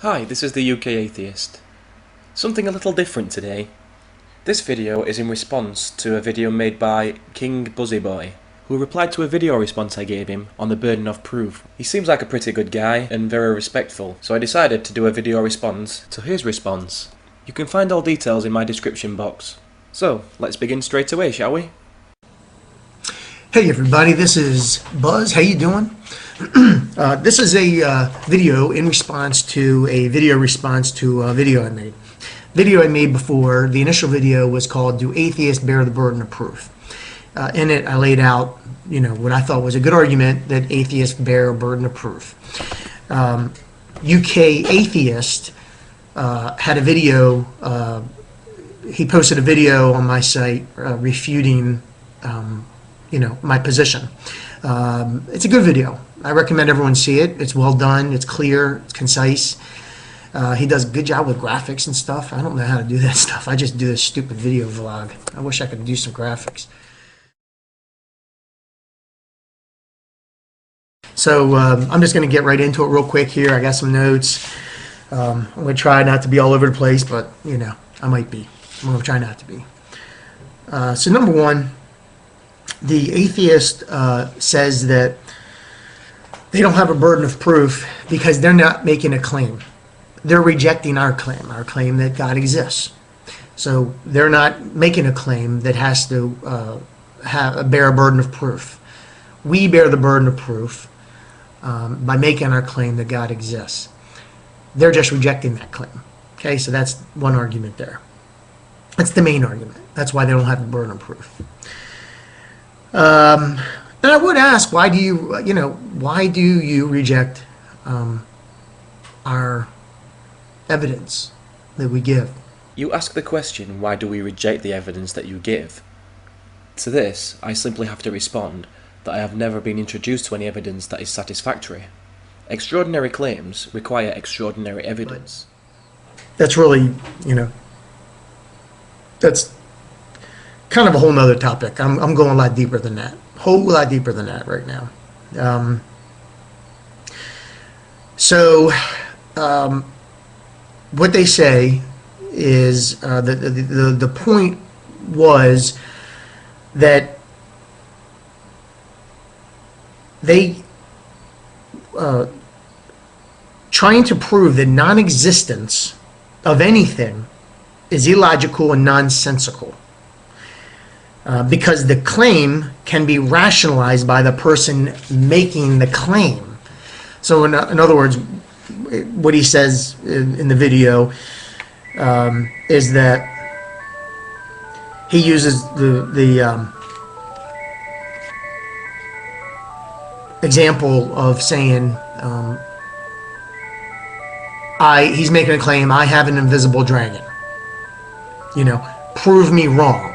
Hi, this is the UKAtheist. Something a little different today. This video is in response to a video made by KingBuzzyBoy, who replied to a video response I gave him on the burden of proof. He seems like a pretty good guy and very respectful, so I decided to do a video response to his response. You can find all details in my description box. So, let's begin straight away, shall we? Hey everybody, this is Buzz. How you doing? This is a video in response to a video I made. Video I made before. The initial video was called "Do Atheists Bear the Burden of Proof?" In it, I laid out, what I thought was a good argument that atheists bear a burden of proof. UKAtheist had a video. He posted a video on my site refuting my position. It's a good video. I recommend everyone see it. It's well done. It's clear. It's concise. He does a good job with graphics and stuff. I don't know how to do that stuff. I just do this stupid video vlog. I wish I could do some graphics. So I'm just going to get right into it real quick here. I got some notes. I'm going to try not to be all over the place, but, I might be. I'm going to try not to be. So number one, the atheist says that they don't have a burden of proof because they're not making a claim. They're rejecting our claim that God exists. So they're not making a claim that has to bear a burden of proof. We bear the burden of proof by making our claim that God exists. They're just rejecting that claim. Okay, so that's one argument there. That's the main argument. That's why they don't have the burden of proof. And I would ask, why do you reject our evidence that we give? You ask the question, why do we reject the evidence that you give? To this, I simply have to respond that I have never been introduced to any evidence that is satisfactory. Extraordinary claims require extraordinary evidence. That's really, that's kind of a whole nother topic. I'm going a lot deeper than that. Whole lot deeper than that right now. What they say is the point was that they trying to prove the non-existence of anything is illogical and nonsensical. Because the claim can be rationalized by the person making the claim. So in other words, what he says in the video is that he uses the example of saying he's making a claim, I have an invisible dragon. Prove me wrong.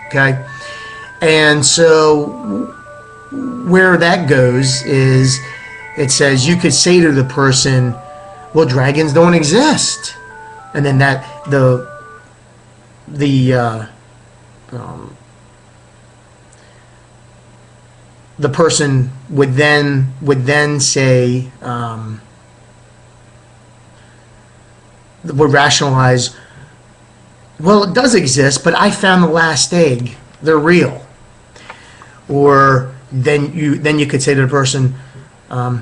Okay, and so where that goes is it says you could say to the person, well, dragons don't exist, and then that the person would then say would rationalize, well, it does exist, but I found the last egg. They're real. Or then you could say to the person, well,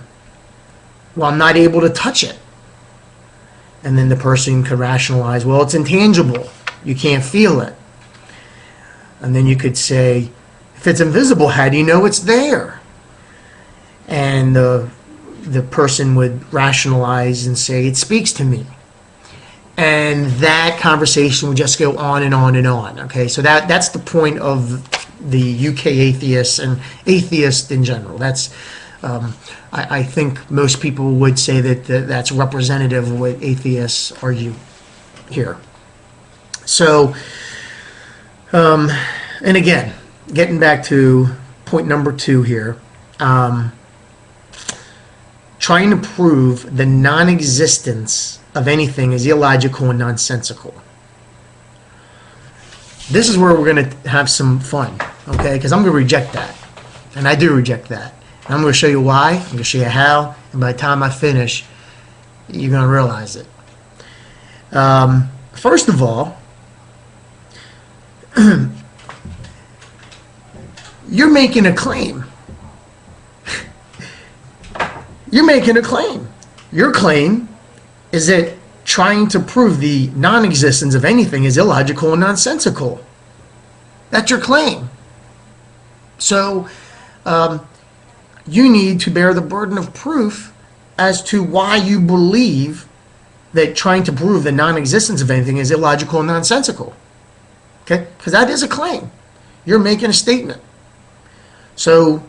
I'm not able to touch it. And then the person could rationalize, well, it's intangible. You can't feel it. And then you could say, if it's invisible, how do you know it's there? And the person would rationalize and say, it speaks to me. And that conversation would just go on and on and on. Okay, so that's the point of the UK atheists and atheists in general. That's I think most people would say that's representative of what atheists argue here. So, and again, getting back to point number 2 here, trying to prove the non-existence of anything is illogical and nonsensical. This is where we're going to have some fun, okay? Because I'm going to reject that, and I do reject that. And I'm going to show you why, I'm going to show you how, and by the time I finish, you're going to realize it. First of all, you're making a claim. You're making a claim. Your claim is that trying to prove the non-existence of anything is illogical and nonsensical. That's your claim. So you need to bear the burden of proof as to why you believe that trying to prove the non-existence of anything is illogical and nonsensical. Okay? Because that is a claim. You're making a statement. So,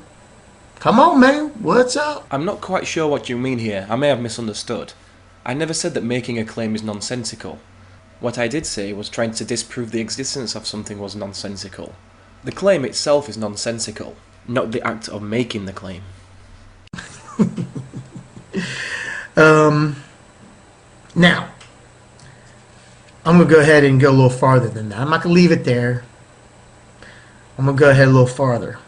come on, man. What's up? I'm not quite sure what you mean here. I may have misunderstood. I never said that making a claim is nonsensical. What I did say was trying to disprove the existence of something was nonsensical. The claim itself is nonsensical, not the act of making the claim. Now, I'm going to go ahead and go a little farther than that. I'm not going to leave it there. I'm going to go ahead a little farther.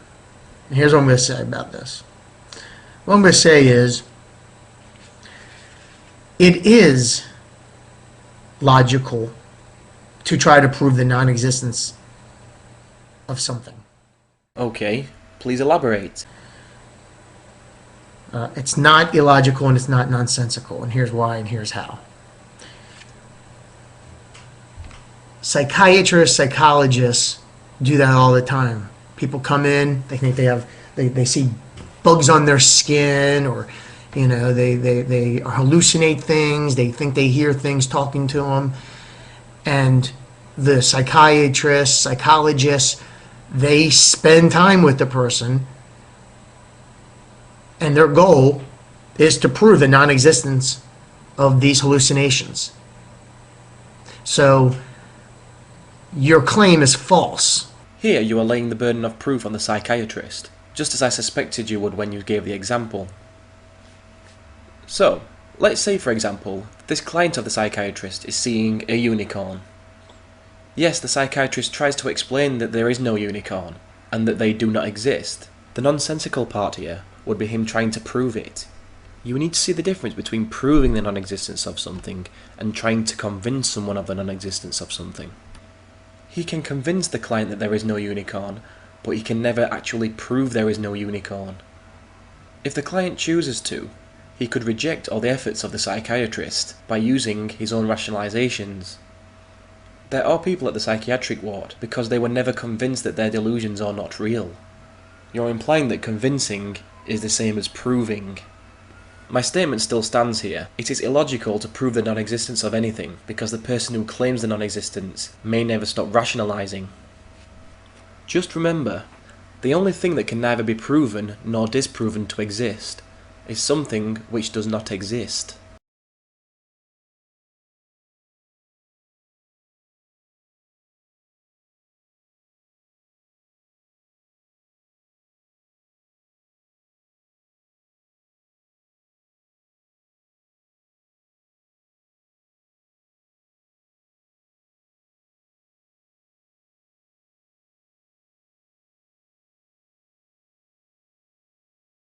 And here's what I'm going to say about this. What I'm going to say is, it is logical to try to prove the non-existence of something. Okay, please elaborate. It's not illogical and it's not nonsensical, and here's why and here's how. Psychiatrists, psychologists do that all the time. People come in, they think they see bugs on their skin, or they hallucinate things, they think they hear things talking to them, and the psychiatrists, psychologists, they spend time with the person, and their goal is to prove the non-existence of these hallucinations. So your claim is false. Here you are laying the burden of proof on the psychiatrist, just as I suspected you would when you gave the example. So, let's say for example, this client of the psychiatrist is seeing a unicorn. Yes, the psychiatrist tries to explain that there is no unicorn, and that they do not exist. The nonsensical part here would be him trying to prove it. You need to see the difference between proving the non-existence of something and trying to convince someone of the non-existence of something. He can convince the client that there is no unicorn, but he can never actually prove there is no unicorn. If the client chooses to, he could reject all the efforts of the psychiatrist by using his own rationalizations. There are people at the psychiatric ward because they were never convinced that their delusions are not real. You're implying that convincing is the same as proving. My statement still stands here. It is illogical to prove the non-existence of anything because the person who claims the non-existence may never stop rationalizing. Just remember, the only thing that can neither be proven nor disproven to exist is something which does not exist.